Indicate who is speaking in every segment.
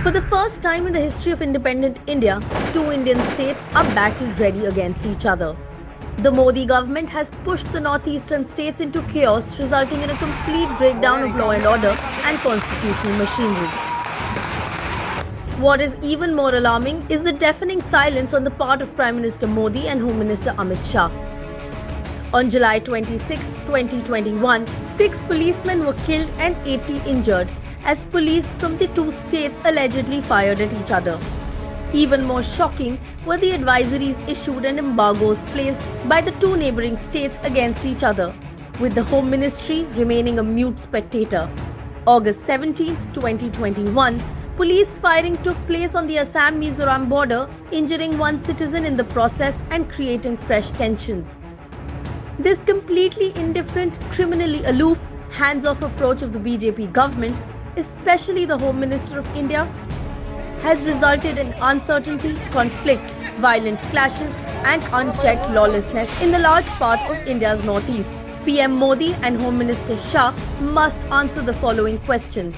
Speaker 1: For the first time in the history of independent India, two Indian states are battle-ready against each other. The Modi government has pushed the northeastern states into chaos, resulting in a complete breakdown of law and order and constitutional machinery. What is even more alarming is the deafening silence on the part of Prime Minister Modi and Home Minister Amit Shah. On July 26, 2021, 6 policemen were killed and 80 injured as police from the two states allegedly fired at each other. Even more shocking were the advisories issued and embargoes placed by the two neighbouring states against each other, with the Home Ministry remaining a mute spectator. August 17, 2021, police firing took place on the Assam-Mizoram border, injuring one citizen in the process and creating fresh tensions. This completely indifferent, criminally aloof, hands-off approach of the BJP government, especially the Home Minister of India, has resulted in uncertainty, conflict, violent clashes and unchecked lawlessness in the large part of India's northeast. PM Modi and Home Minister Shah must answer the following questions.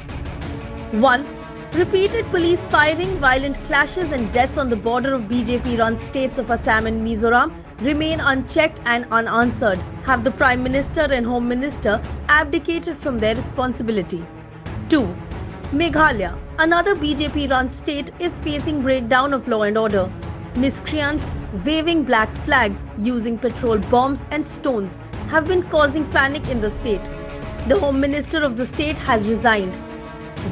Speaker 1: 1. Repeated police firing, violent clashes and deaths on the border of BJP-run states of Assam and Mizoram remain unchecked and unanswered. Have the Prime Minister and Home Minister abdicated from their responsibility? 2. Meghalaya, another BJP-run state, is facing breakdown of law and order. Miscreants waving black flags, using petrol bombs and stones have been causing panic in the state. The Home Minister of the state has resigned.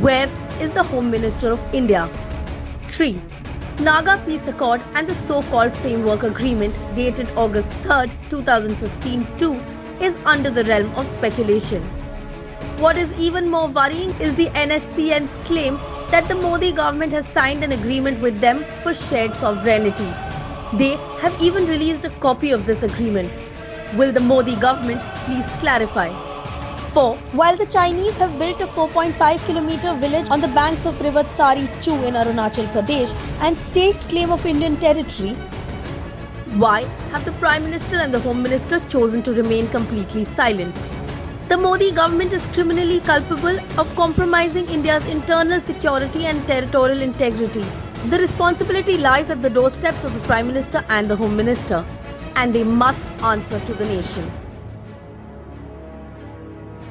Speaker 1: Where is the Home Minister of India? 3. Naga Peace Accord and the so-called Framework Agreement dated August 3, 2015 too is under the realm of speculation. What is even more worrying is the NSCN's claim that the Modi government has signed an agreement with them for shared sovereignty. They have even released a copy of this agreement. Will the Modi government please clarify? 4. While the Chinese have built a 4.5-kilometer village on the banks of River Tsari Chu in Arunachal Pradesh and staked claim of Indian territory, why have the Prime Minister and the Home Minister chosen to remain completely silent? The Modi government is criminally culpable of compromising India's internal security and territorial integrity. The responsibility lies at the doorsteps of the Prime Minister and the Home Minister, and they must answer to the nation.